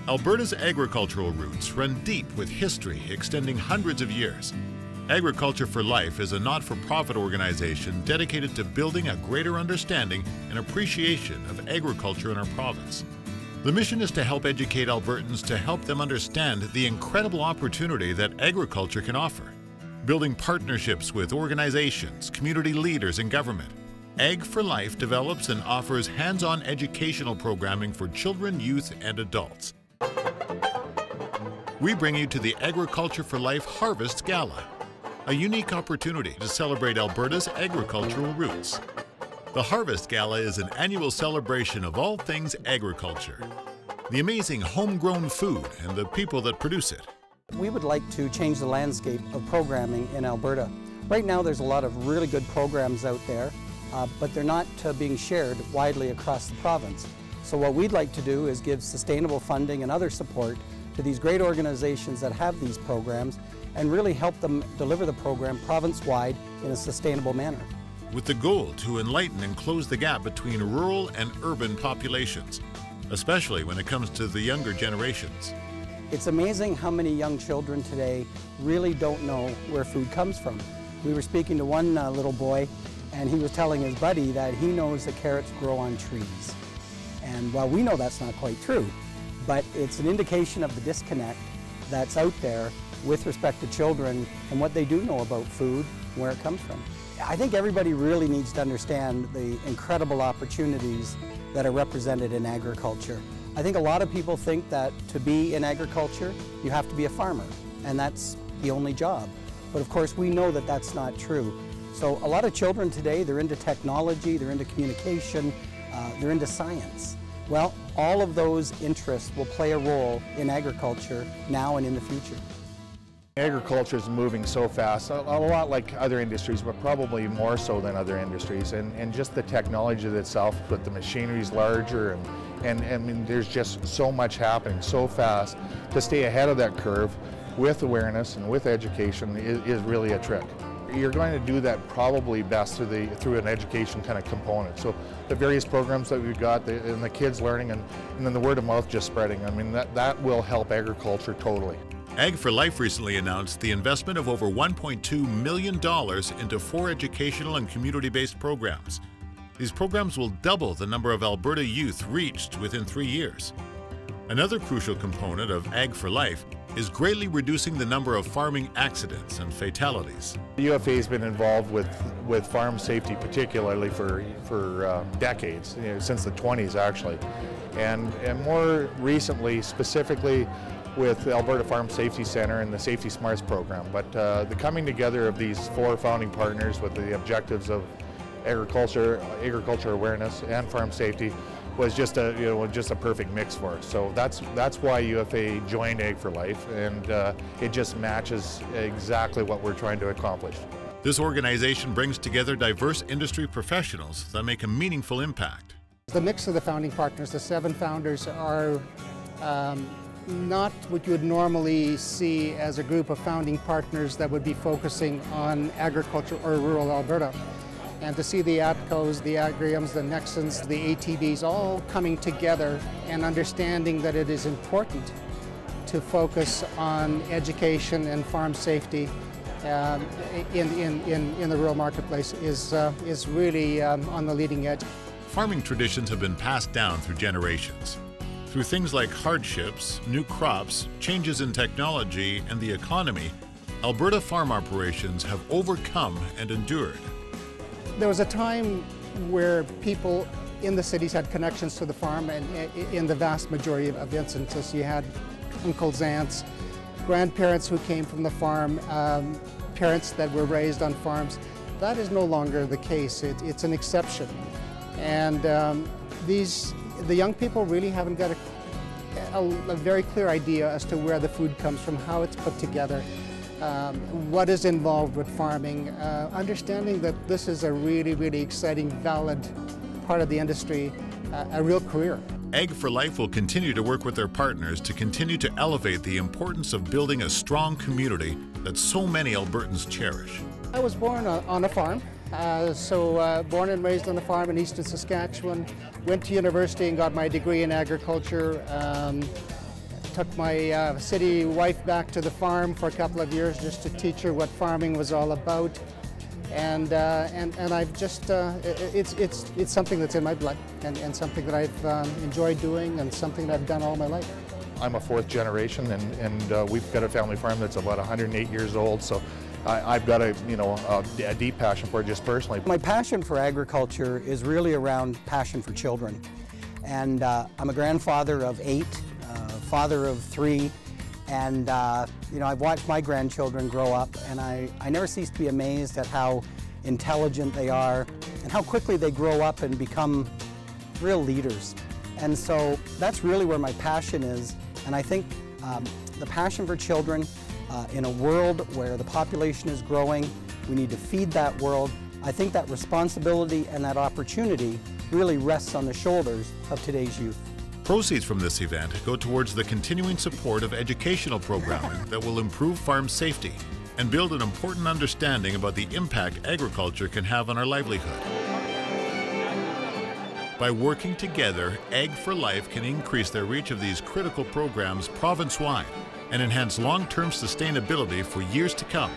Alberta's agricultural roots run deep with history extending hundreds of years. Agriculture for Life is a not-for-profit organization dedicated to building a greater understanding and appreciation of agriculture in our province. The mission is to help educate Albertans to help them understand the incredible opportunity that agriculture can offer. Building partnerships with organizations, community leaders, and government, Ag for Life develops and offers hands-on educational programming for children, youth, and adults. We bring you to the Agriculture for Life Harvest Gala, a unique opportunity to celebrate Alberta's agricultural roots. The Harvest Gala is an annual celebration of all things agriculture, the amazing homegrown food and the people that produce it. We would like to change the landscape of programming in Alberta. Right now there's a lot of really good programs out there, but they're not being shared widely across the province. So what we'd like to do is give sustainable funding and other support to these great organizations that have these programs and really help them deliver the program province-wide in a sustainable manner. With the goal to enlighten and close the gap between rural and urban populations, especially when it comes to the younger generations. It's amazing how many young children today really don't know where food comes from. We were speaking to one little boy, and he was telling his buddy that he knows that carrots grow on trees. And while we know that's not quite true, but it's an indication of the disconnect that's out there with respect to children and what they do know about food and where it comes from. I think everybody really needs to understand the incredible opportunities that are represented in agriculture. I think a lot of people think that to be in agriculture, you have to be a farmer, and that's the only job. But of course, we know that that's not true. So a lot of children today, they're into technology, they're into communication, they're into science. Well, all of those interests will play a role in agriculture now and in the future. Agriculture is moving so fast, a lot like other industries, but probably more so than other industries. And just the technology itself, but the machinery is larger, and I mean, there's just so much happening so fast. To stay ahead of that curve with awareness and with education is really a trick. You're going to do that probably best through an education kind of component. So the various programs that we've got, and the kids learning, and then the word of mouth just spreading, I mean, that will help agriculture totally. Ag for Life recently announced the investment of over $1.2 million into 4 educational and community-based programs. These programs will double the number of Alberta youth reached within 3 years. Another crucial component of Ag for Life is greatly reducing the number of farming accidents and fatalities. The UFA has been involved with farm safety, particularly for decades, since the 20s actually, and more recently, specifically with the Alberta Farm Safety Centre and the Safety Smarts program. But the coming together of these 4 founding partners with the objectives of agriculture awareness, and farm safety was just a perfect mix for us. So that's why UFA joined Ag for Life, and it just matches exactly what we're trying to accomplish. This organization brings together diverse industry professionals that make a meaningful impact. The mix of the founding partners, the 7 founders, are not what you would normally see as a group of founding partners that would be focusing on agriculture or rural Alberta. And to see the ATCOs, the Agriums, the Nexans, the ATBs all coming together and understanding that it is important to focus on education and farm safety in the rural marketplace is really on the leading edge. Farming traditions have been passed down through generations. Through things like hardships, new crops, changes in technology, and the economy, Alberta farm operations have overcome and endured. There was a time where people in the cities had connections to the farm, and in the vast majority of instances you had uncles, aunts, grandparents who came from the farm, parents that were raised on farms. That is no longer the case. It's an exception. And the young people really haven't got a very clear idea as to where the food comes from, how it's put together, what is involved with farming, understanding that this is a really, really exciting, valid part of the industry, a real career. Ag for Life will continue to work with their partners to continue to elevate the importance of building a strong community that so many Albertans cherish. I was born on a farm, born and raised on a farm in eastern Saskatchewan, went to university and got my degree in agriculture, took my city wife back to the farm for a couple of years just to teach her what farming was all about. And I've just, it's something that's in my blood and something that I've enjoyed doing and something that I've done all my life. I'm a fourth generation, and we've got a family farm that's about 108 years old, so I've got a deep passion for it just personally. My passion for agriculture is really around passion for children. And I'm a grandfather of 8, father of 3, and I've watched my grandchildren grow up, and I never cease to be amazed at how intelligent they are and how quickly they grow up and become real leaders. And so that's really where my passion is, and I think the passion for children in a world where the population is growing, we need to feed that world. I think that responsibility and that opportunity really rests on the shoulders of today's youth. Proceeds from this event go towards the continuing support of educational programming that will improve farm safety and build an important understanding about the impact agriculture can have on our livelihood. By working together, Ag for Life can increase the reach of these critical programs province-wide and enhance long-term sustainability for years to come.